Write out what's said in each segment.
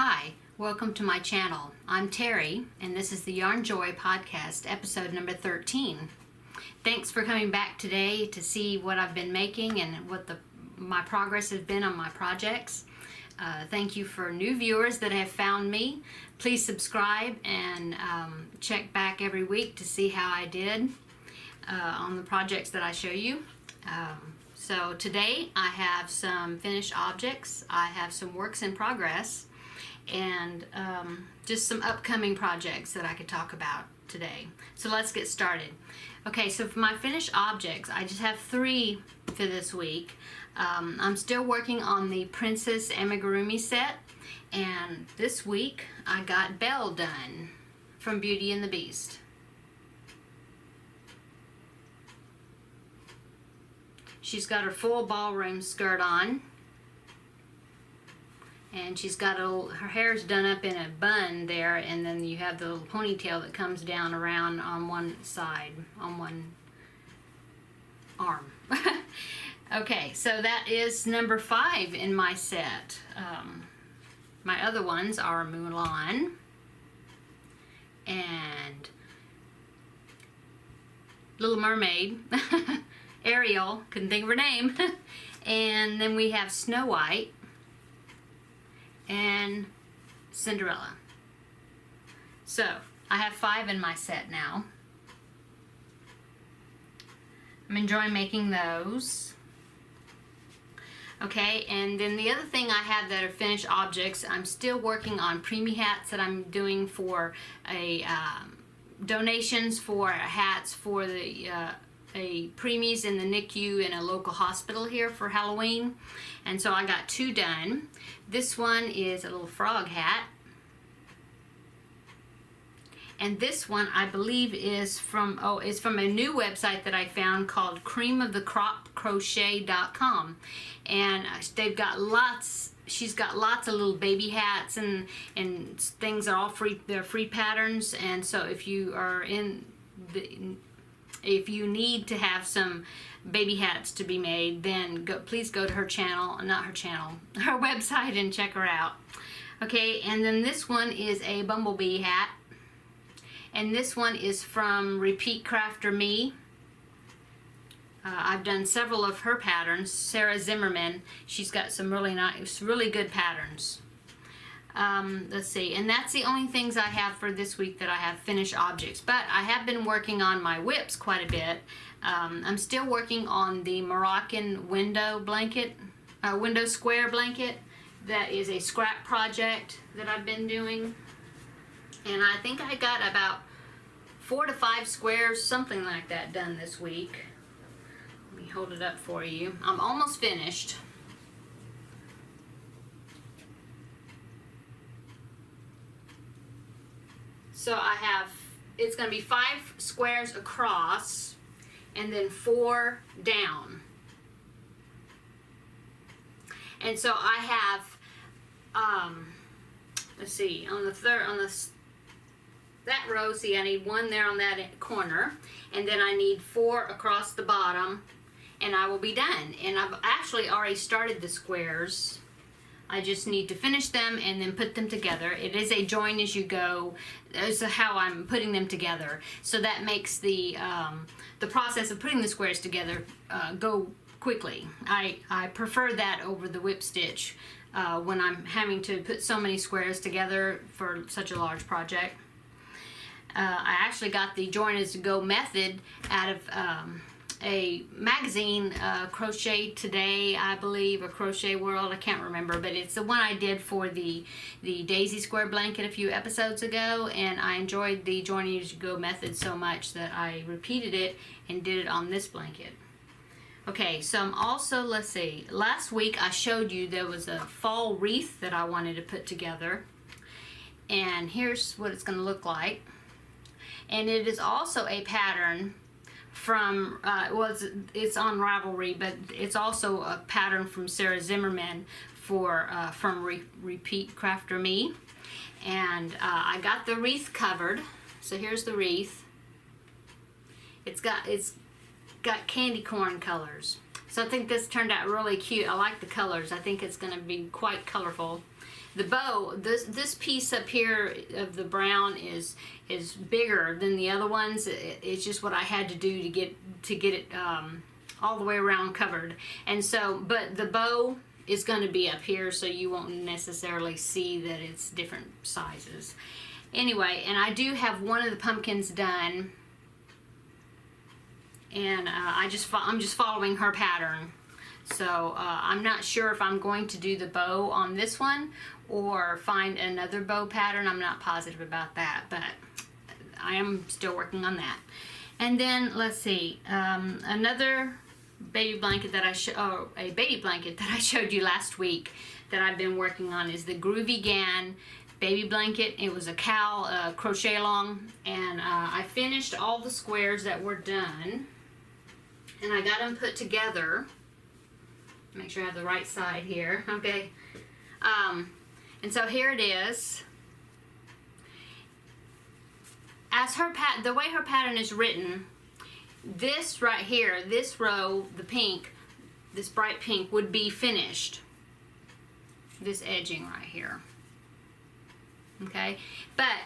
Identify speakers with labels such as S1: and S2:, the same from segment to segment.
S1: Hi, welcome to my channel. I'm Terry, and this is the Yarn Joy podcast, episode number 13. Thanks for coming back today to see what I've been making and what my progress has been on my projects. Thank you for new viewers that have found me. Please subscribe and check back every week to see how I did on the projects that I show you. So today I have some finished objects, I have some works in progress, and just some upcoming projects that I could talk about today. So let's get started. Okay, so for my finished objects, I just have 3 for this week. I'm still working on the Princess Amigurumi set, and this week I got Belle done from Beauty and the Beast. She's got her full ballroom skirt on, and she's got her hair's done up in a bun there, and then you have the little ponytail that comes down around on one side, on one arm. Okay, so that is number 5 in my set. My other ones are Mulan and Little Mermaid, Ariel, couldn't think of her name, and then we have Snow White and Cinderella. So I have 5 in my set now. I'm enjoying making those. Okay, and then the other thing I have that are finished objects, I'm still working on preemie hats that I'm doing for donations for hats for the preemies in the NICU in a local hospital here for Halloween. And so I got 2 done. This one is a little frog hat. And this one I believe is from a new website that I found called creamofthecropcrochet.com. And they've got she's got lots of little baby hats and things are all free, they're free patterns. And so if you are if you need to have some baby hats to be made, then please go to her channel, her website, and check her out. Okay, and then this one is a bumblebee hat. And this one is from Repeat Crafter Me. I've done several of her patterns. Sarah Zimmerman, she's got some really nice, really good patterns. Let's see, and that's the only things I have for this week that I have finished objects. But I have been working on my whips quite a bit. I'm still working on the Moroccan window blanket, window square blanket. That is a scrap project that I've been doing. And I think I got about 4 to 5 squares, something like that, done this week. Let me hold it up for you. I'm almost finished. So I have, it's going to be 5 squares across and then 4 down. And so I have, let's see, that row, see, I need 1 there on that corner, and then I need 4 across the bottom, and I will be done. And I've actually already started the squares. I just need to finish them and then put them together. It is a join as you go. That's how I'm putting them together. So that makes the process of putting the squares together go quickly. I prefer that over the whip stitch when I'm having to put so many squares together for such a large project. I actually got the join as you go method out of a magazine, Crochet Today, I believe, or Crochet World, I can't remember, but it's the one I did for the Daisy Square blanket a few episodes ago, and I enjoyed the join as you go method so much that I repeated it and did it on this blanket. Okay, so I'm also, let's see, last week I showed you there was a fall wreath that I wanted to put together, and here's what it's going to look like. And it is also a pattern from, it's on Ravelry, but it's also a pattern from Sarah Zimmerman from Repeat Crafter Me. And I got the wreath covered. So here's the wreath. It's got candy corn colors. So I think this turned out really cute. I like the colors. I think it's going to be quite colorful. The bow, this piece up here of the brown is bigger than the other ones. It's just what I had to do to get it all the way around covered. And so, but the bow is going to be up here, so you won't necessarily see that it's different sizes. Anyway, and I do have one of the pumpkins done, and I'm just following her pattern. So I'm not sure if I'm going to do the bow on this one or find another bow pattern. I'm not positive about that, but I am still working on that. And then let's see, another baby blanket that I showed you last week that I've been working on is the Groovy Gan baby blanket. It was a cowl crochet along, and I finished all the squares that were done, and I got them put together. Make sure I have the right side here. Okay. And so here it is. As the way her pattern is written, this right here, this row, the pink, this bright pink would be finished. This edging right here. Okay. But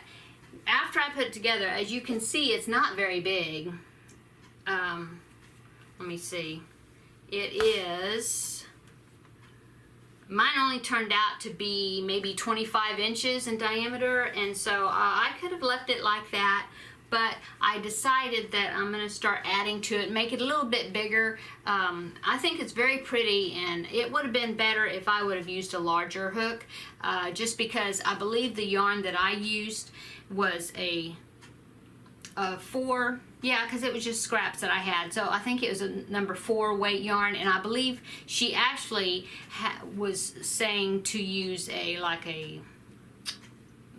S1: after I put it together, as you can see, it's not very big. Let me see. It is, mine only turned out to be maybe 25 inches in diameter, and so I could have left it like that, but I decided that I'm going to start adding to it, make it a little bit bigger. I think it's very pretty, and it would have been better if I would have used a larger hook, just because I believe the yarn that I used was a 4, yeah, because it was just scraps that I had. So I think it was a number 4 weight yarn, and I believe she actually was saying to use like a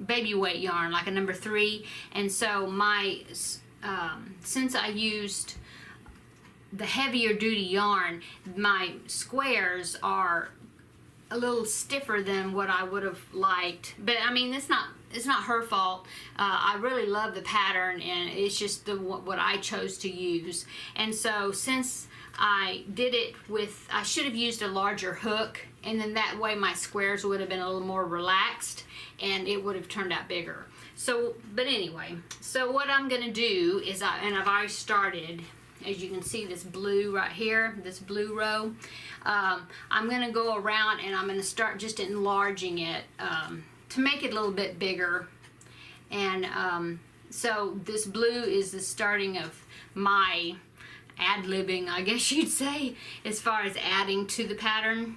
S1: baby weight yarn, like a number 3. And so my since I used the heavier duty yarn, my squares are a little stiffer than what I would have liked. But I mean, it's not her fault. I really love the pattern, and it's just what I chose to use. And so since I did it with, I should have used a larger hook, and then that way my squares would have been a little more relaxed, and it would have turned out bigger. So, but anyway, so what I'm gonna do is, I've already started, as you can see, this blue right here, this blue row. I'm gonna go around and I'm gonna start just enlarging it to make it a little bit bigger. And so this blue is the starting of my ad-libbing, I guess you'd say, as far as adding to the pattern.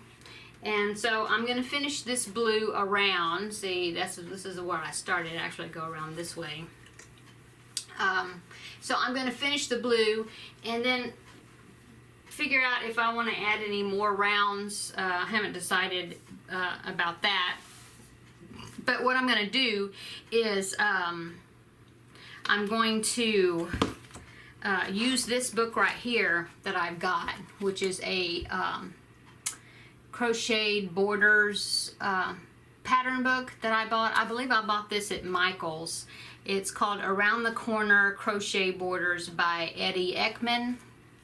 S1: And so I'm going to finish this blue around. See, this is where I started. Actually, go around this way. So I'm going to finish the blue and then figure out if I want to add any more rounds. I haven't decided about that. But what I'm going to do is I'm going to use this book right here that I've got, which is a crocheted borders pattern book that I bought. I believe I bought this at Michael's. It's called Around the Corner Crochet Borders by Edie Ekman,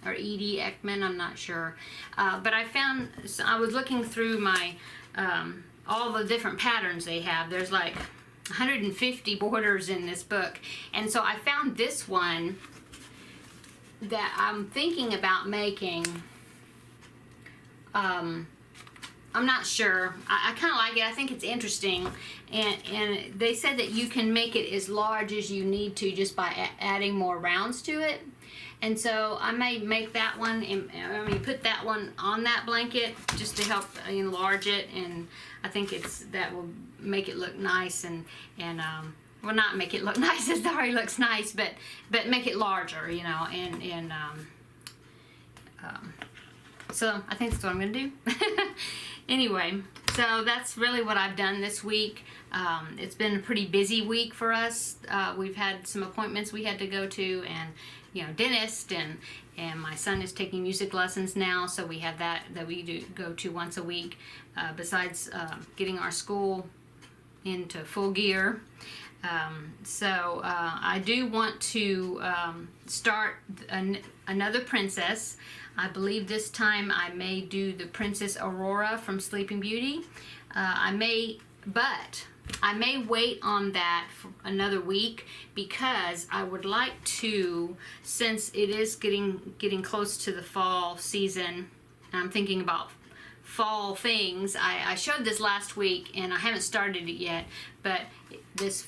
S1: or Edie Ekman, I'm not sure. But I was looking through my all the different patterns they have. There's like 150 borders in this book, and so I found this one that I'm thinking about making. I'm not sure. I kind of like it. I think it's interesting, and they said that you can make it as large as you need to just by adding more rounds to it. And so I may make that one, and put that one on that blanket just to help enlarge it. And I think that will make it look nice, and well, not make it look nice, it already looks nice, but make it larger, so I think that's what I'm gonna do. Anyway, so that's really what I've done this week. It's been a pretty busy week for us. We've had some appointments we had to go to, and dentist, and my son is taking music lessons now, so we have that we do go to once a week, besides getting our school into full gear. So I do want to start another princess. I believe this time I may do the Princess Aurora from Sleeping Beauty. But I may wait on that for another week because I would like to, since it is getting close to the fall season, and I'm thinking about fall things. I showed this last week and I haven't started it yet, but this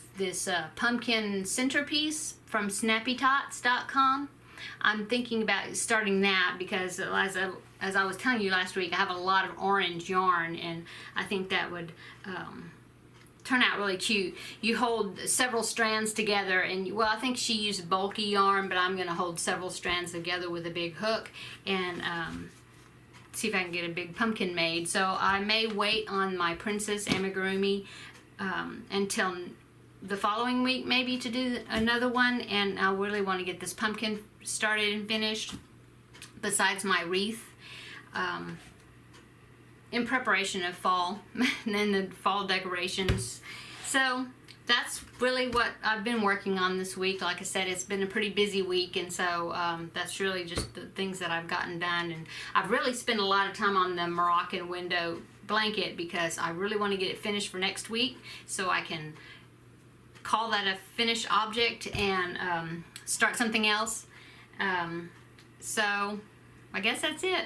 S1: pumpkin centerpiece from snappytots.com, I'm thinking about starting that because as I was telling you last week, I have a lot of orange yarn and I think that would turn out really cute. You hold several strands together and, well, I think she used bulky yarn, but I'm going to hold several strands together with a big hook and see if I can get a big pumpkin made. So I may wait on my Princess Amigurumi until the following week maybe to do another one, and I really want to get this pumpkin started and finished besides my wreath in preparation of fall and then the fall decorations. So that's really what I've been working on this week. Like I said, it's been a pretty busy week, and so that's really just the things that I've gotten done. And I've really spent a lot of time on the Moroccan window blanket because I really want to get it finished for next week so I can call that a finished object and start something else. So I guess that's it.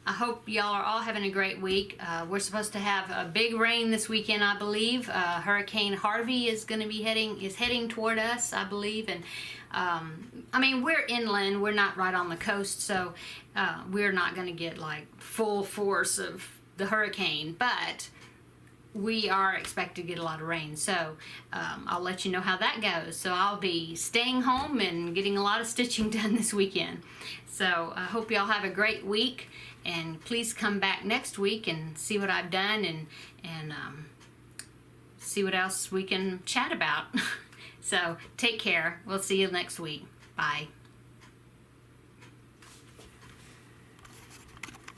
S1: I hope y'all are all having a great week. We're supposed to have a big rain this weekend, I believe. Hurricane Harvey is going to be heading toward us, I believe. And I mean, we're inland. We're not right on the coast, so we're not going to get like full force of the hurricane. But we are expected to get a lot of rain, so I'll let you know how that goes. So I'll be staying home and getting a lot of stitching done this weekend. So I hope y'all have a great week, and please come back next week and see what I've done and see what else we can chat about. So take care. We'll see you next week. Bye.